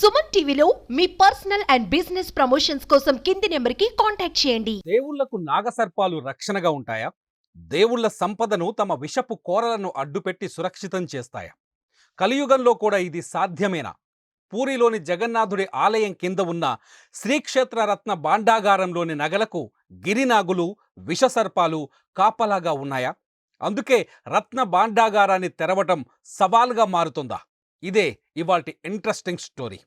సుమన్ టీవీలో మీ personal and business promotions కోసం కింది నెంబర్కి కాంటాక్ట్ చేయండి. దేవుళ్లకు నాగసర్పాలు రక్షణగా ఉంటాయా? దేవుళ్ల సంపదను తమ విషపు కోరలను అడ్డుపెట్టి సురక్షితం చేస్తాయా? కలియుగంలో కూడా ఇది సాధ్యమేనా? పూరిలోని జగన్నాథుడి ఆలయం కింద ఉన్న శ్రీక్షేత్ర రత్న భాండాగారంలోని నగలకు గిరినాగులు, విషసర్పాలు కాపలాగా ఉన్నాయా? అందుకే రత్న భాండాగారాన్ని తెరవటం సవాల్గా మారుతుందా? ఇదే ఇవాల్టి ఇంట్రెస్టింగ్ స్టోరీ.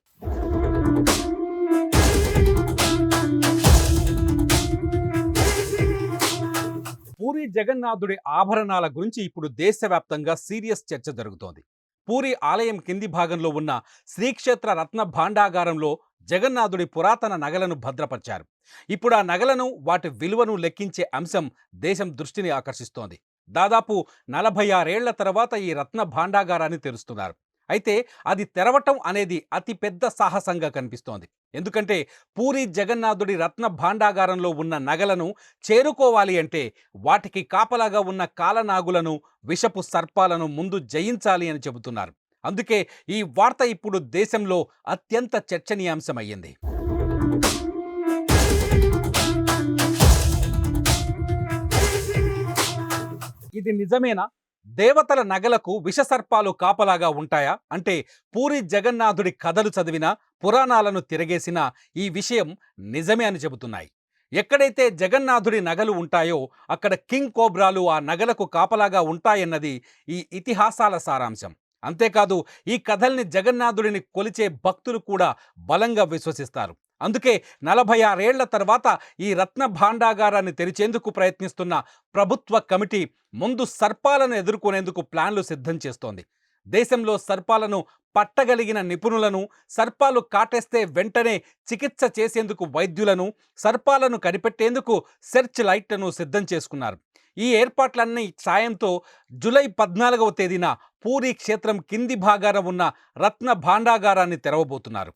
పూరి జగన్నాథుడి ఆభరణాల గురించి ఇప్పుడు దేశవ్యాప్తంగా సీరియస్ చర్చ జరుగుతోంది. పూరి ఆలయం కింది భాగంలో ఉన్న శ్రీక్షేత్ర రత్న భాండాగారంలో జగన్నాథుడి పురాతన నగలను భద్రపరిచారు. ఇప్పుడు ఆ నగలను, వాటి విలువను లెక్కించే అంశం దేశం దృష్టిని ఆకర్షిస్తోంది. దాదాపు 46 ఏళ్ల తర్వాత ఈ రత్న భాండాగారాన్ని తెరుస్తున్నారు. అయితే అది తెరవటం అనేది అతి పెద్ద సాహసంగా కనిపిస్తోంది. ఎందుకంటే పూరి జగన్నాథుడి రత్న భాండాగారంలో ఉన్న నగలను చేరుకోవాలి అంటే వాటికి కాపలాగా ఉన్న కాలనాగులను, విషపు సర్పాలను ముందు జయించాలి అని చెబుతున్నారు. అందుకే ఈ వార్త ఇప్పుడు దేశంలో అత్యంత చర్చనీయాంశమయ్యింది. ఇది నిజమేనా? దేవతల నగలకు విషసర్పాలు కాపలాగా ఉంటాయా అంటే పూరి జగన్నాథుడి కథలు చదివినా, పురాణాలను తిరగేసినా ఈ విషయం నిజమే అని చెబుతున్నాయి. ఎక్కడైతే జగన్నాథుడి నగలు ఉంటాయో అక్కడ కింగ్ కోబ్రాలు ఆ నగలకు కాపలాగా ఉంటాయన్నది ఈ ఇతిహాసాల సారాంశం. అంతేకాదు ఈ కథల్ని జగన్నాథుడిని కొలిచే భక్తులు కూడా బలంగా విశ్వసిస్తారు. అందుకే 46 ఏళ్ల తర్వాత ఈ రత్న భాండాగారాన్ని తెరిచేందుకు ప్రయత్నిస్తున్న ప్రభుత్వ కమిటీ ముందు సర్పాలను ఎదుర్కొనేందుకు ప్లాన్లు సిద్ధం చేస్తోంది. దేశంలో సర్పాలను పట్టగలిగిన నిపుణులను, సర్పాలు కాటేస్తే వెంటనే చికిత్స చేసేందుకు వైద్యులను, సర్పాలను కనిపెట్టేందుకు సెర్చ్ లైట్లను సిద్ధం చేసుకున్నారు. ఈ ఏర్పాట్లన్నీ సాయంతో జూలై 14వ తేదీన పూరి క్షేత్రం కింది భాగాన ఉన్న రత్న భాండాగారాన్ని తెరవబోతున్నారు.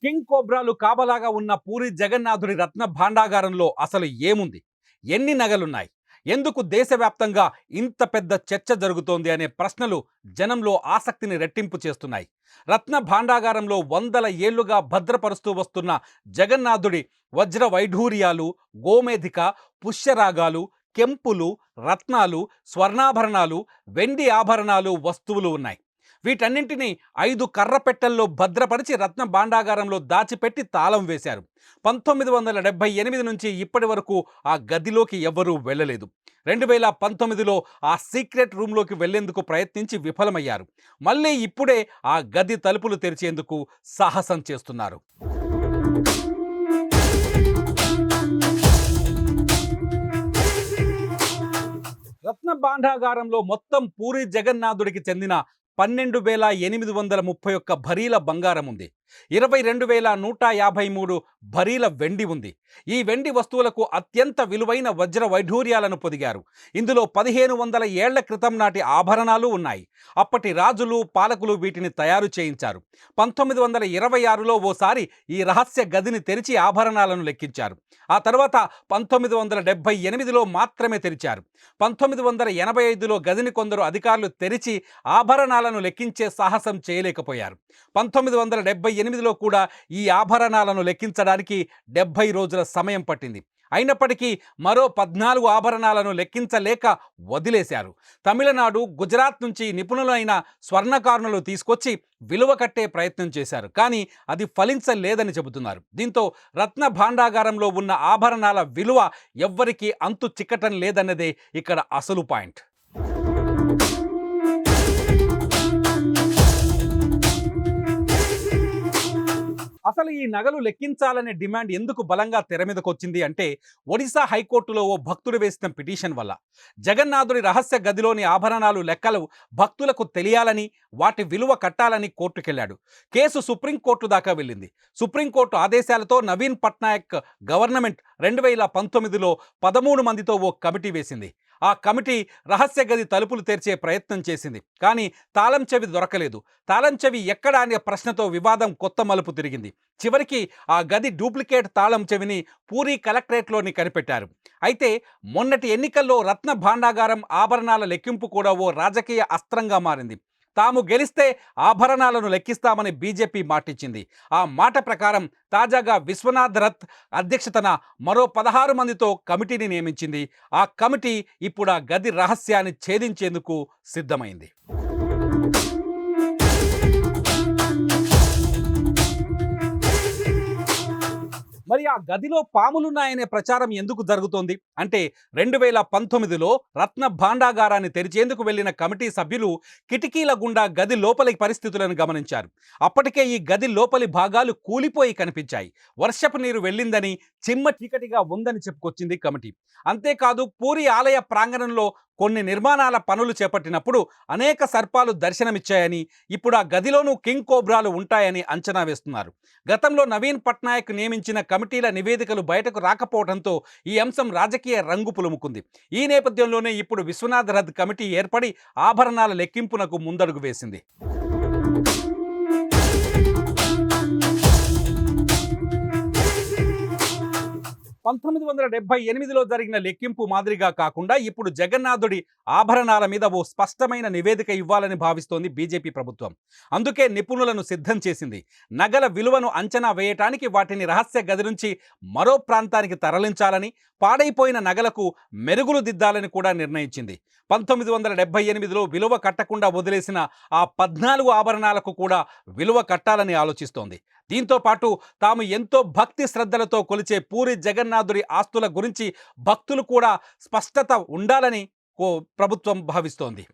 కింగ్ కోబ్రాలు కాపలాగా ఉన్న పూరి జగన్నాథుడి రత్న భాండాగారంలో అసలు ఏముంది? ఎన్ని నగలున్నాయి? ఎందుకు దేశవ్యాప్తంగా ఇంత పెద్ద చర్చ జరుగుతోంది అనే ప్రశ్నలు జనంలో ఆసక్తిని రెట్టింపు చేస్తున్నాయి. రత్న భాండాగారంలో వందల ఏళ్లుగా భద్రపరుస్తూ వస్తున్న జగన్నాథుడి వజ్ర వైఢూర్యాలు, గోమేధిక, పుష్యరాగాలు, కెంపులు, రత్నాలు, స్వర్ణాభరణాలు, వెండి ఆభరణాలు, వస్తువులు ఉన్నాయి. వీటన్నింటినీ 5 కర్రపెట్టెల్లో భద్రపరిచి రత్న భాండాగారంలో దాచిపెట్టి తాళం వేశారు. 1978 నుంచి ఇప్పటి వరకు ఆ గదిలోకి ఎవ్వరూ వెళ్ళలేదు. 2019లో ఆ సీక్రెట్ రూమ్లోకి వెళ్లేందుకు ప్రయత్నించి విఫలమయ్యారు. మళ్ళీ ఇప్పుడే ఆ గది తలుపులు తెరిచేందుకు సాహసం చేస్తున్నారు. రత్న భాండాగారంలో మొత్తం పూరి జగన్నాథుడికి చెందిన 12,831 భరీల బంగారం ఉంది. 22,153 భరీల వెండి ఉంది. ఈ వెండి వస్తువులకు అత్యంత విలువైన వజ్ర వైఢూర్యాలను పొదిగారు. ఇందులో 1500 ఏళ్ల క్రితం నాటి ఆభరణాలు ఉన్నాయి. అప్పటి రాజులు, పాలకులు వీటిని తయారు చేయించారు. 1926లో ఓసారి ఈ రహస్య గదిని తెరిచి ఆభరణాలను లెక్కించారు. ఆ తర్వాత 1978లో మాత్రమే తెరిచారు. 1985లో గదిని కొందరు అధికారులు తెరిచి ఆభరణాలను లెక్కించే సాహసం చేయలేకపోయారు. 1978లో కూడా ఈ ఆభరణాలను లెక్కించడానికి 70 రోజుల సమయం పట్టింది. అయినప్పటికీ మరో 14 ఆభరణాలను లెక్కించలేక వదిలేశారు. తమిళనాడు, గుజరాత్ నుంచి నిపుణులైన స్వర్ణకారులను తీసుకొచ్చి విలువ కట్టే ప్రయత్నం చేశారు. కానీ అది ఫలించలేదని చెబుతున్నారు. దీంతో రత్న భాండాగారంలో ఉన్న ఆభరణాల విలువ ఎవ్వరికీ అంతు చిక్కటం లేదన్నదే ఇక్కడ అసలు పాయింట్. అసలు ఈ నగలు లెక్కించాలనే డిమాండ్ ఎందుకు బలంగా తెర మీదకు వచ్చింది అంటే ఒడిశా హైకోర్టులో ఓ భక్తుడు వేసిన పిటిషన్ వల్ల. జగన్నాథుడి రహస్య గదిలోని ఆభరణాలు లెక్కలు భక్తులకు తెలియాలని, వాటి విలువ కట్టాలని కోర్టుకెళ్లాడు. కేసు సుప్రీంకోర్టు దాకా వెళ్ళింది. సుప్రీంకోర్టు ఆదేశాలతో నవీన్ పట్నాయక్ గవర్నమెంట్ 2019లో 13 మందితో ఓ కమిటీ వేసింది. ఆ కమిటీ రహస్య గది తలుపులు తెరిచే ప్రయత్నం చేసింది. కానీ తాళం చెవి దొరకలేదు. తాళం చెవి ఎక్కడా అనే ప్రశ్నతో వివాదం కొత్త మలుపు తిరిగింది. చివరికి ఆ గది డూప్లికేట్ తాళం చెవిని పూరి కలెక్టరేట్లోని కనిపెట్టారు. అయితే మొన్నటి ఎన్నికల్లో రత్న భాండాగారం ఆభరణాల లెక్కింపు కూడా ఓ రాజకీయ అస్త్రంగా మారింది. తాము గెలిస్తే ఆభరణాలను లెక్కిస్తామని బీజేపీ మాటిచ్చింది. ఆ మాట ప్రకారం తాజాగా విశ్వనాథ్ రథ్ అధ్యక్షతన మరో 16 మందితో కమిటీని నియమించింది. ఆ కమిటీ ఇప్పుడు ఆ గది రహస్యాన్ని ఛేదించేందుకు సిద్ధమైంది. మరి ఆ గదిలో పాములున్నాయనే ప్రచారం ఎందుకు జరుగుతోంది అంటే 2019లో రత్న భాండాగారాన్ని తెరిచేందుకు వెళ్లిన కమిటీ సభ్యులు కిటికీల గుండా గది లోపలి పరిస్థితులను గమనించారు. అప్పటికే ఈ గది లోపలి భాగాలు కూలిపోయి కనిపించాయి. వర్షపు నీరు వెళ్ళిందని, చిమ్మ చీకటిగా ఉందని చెప్పుకొచ్చింది కమిటీ. అంతేకాదు పూరి ఆలయ ప్రాంగణంలో కొన్ని నిర్మాణాల పనులు చేపట్టినప్పుడు అనేక సర్పాలు దర్శనమిచ్చాయని, ఇప్పుడు ఆ గదిలోనూ కింగ్ కోబ్రాలు ఉంటాయని అంచనా వేస్తున్నారు. గతంలో నవీన్ పట్నాయక్ నియమించిన కమిటీల నివేదికలు బయటకు రాకపోవడంతో ఈ అంశం రాజకీయ రంగు పులుముకుంది. ఈ నేపథ్యంలోనే ఇప్పుడు విశ్వనాథ్ రథ్ కమిటీ ఏర్పడి ఆభరణాల లెక్కింపునకు ముందడుగు వేసింది. 1978లో జరిగిన లెక్కింపు మాదిరిగా కాకుండా ఇప్పుడు జగన్నాథుడి ఆభరణాల మీద ఓ స్పష్టమైన నివేదిక ఇవ్వాలని భావిస్తోంది బీజేపీ ప్రభుత్వం. అందుకే నిపుణులను సిద్ధం చేసింది. నగల విలువను అంచనా వేయటానికి వాటిని రహస్య గది నుంచి మరో ప్రాంతానికి తరలించాలని, పాడైపోయిన నగలకు మెరుగులు దిద్దాలని కూడా నిర్ణయించింది. 1978లో విలువ కట్టకుండా వదిలేసిన ఆ 14 ఆభరణాలకు కూడా విలువ కట్టాలని ఆలోచిస్తోంది. దీంతో పాటు తాము ఎంతో భక్తి శ్రద్ధలతో కొలిచే పూరి జగన్నాథుడి ఆస్తుల గురించి భక్తులు కూడా స్పష్టత ఉండాలని ప్రభుత్వం భావిస్తోంది.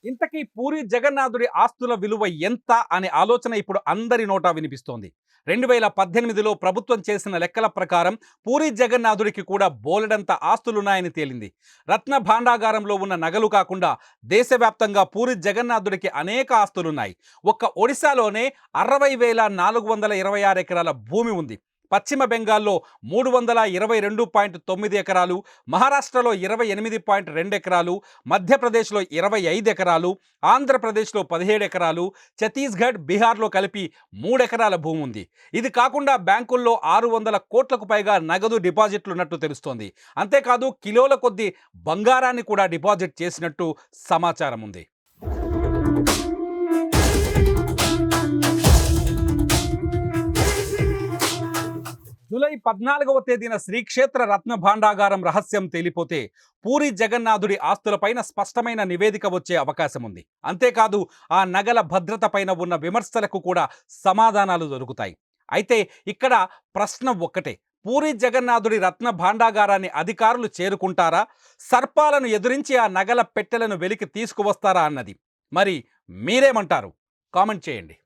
ఇంతకీ పూరి జగన్నాథుడి ఆస్తుల విలువ ఎంత అనే ఆలోచన ఇప్పుడు అందరి నోటా వినిపిస్తోంది. 2018లో ప్రభుత్వం చేసిన లెక్కల ప్రకారం పూరి జగన్నాథుడికి కూడా బోలెడంత ఆస్తులున్నాయని తేలింది. రత్న భాండాగారంలో ఉన్న నగలు కాకుండా దేశవ్యాప్తంగా పూరి జగన్నాథుడికి అనేక ఆస్తులున్నాయి. ఒక్క ఒడిశాలోనే 60,426 ఎకరాల భూమి ఉంది. పశ్చిమ బెంగాల్లో 322.9 ఎకరాలు, మహారాష్ట్రలో 28.2 ఎకరాలు, మధ్యప్రదేశ్లో 25 ఎకరాలు, ఆంధ్రప్రదేశ్లో 17 ఎకరాలు, ఛత్తీస్గఢ్, బీహార్లో కలిపి 3 ఎకరాల భూమి ఉంది. ఇది కాకుండా బ్యాంకుల్లో 600 కోట్లకు పైగా నగదు డిపాజిట్లున్నట్టు తెలుస్తోంది. అంతేకాదు కిలోల కొద్దీ బంగారాన్ని కూడా డిపాజిట్ చేసినట్టు సమాచారం ఉంది. జూలై 14వ తేదీన శ్రీక్షేత్ర రత్న భాండాగారం రహస్యం తేలిపోతే పూరి జగన్నాథుడి ఆస్తులపైన స్పష్టమైన నివేదిక వచ్చే అవకాశం ఉంది. అంతేకాదు ఆ నగల భద్రత పైన ఉన్న విమర్శలకు కూడా సమాధానాలు దొరుకుతాయి. అయితే ఇక్కడ ప్రశ్న ఒక్కటే, పూరి జగన్నాథుడి రత్న భాండాగారాన్ని అధికారులు చేరుకుంటారా, సర్పాలను ఎదురించి ఆ నగల పెట్టెలను వెలికి తీసుకువస్తారా అన్నది. మరి మీరేమంటారు? కామెంట్ చేయండి.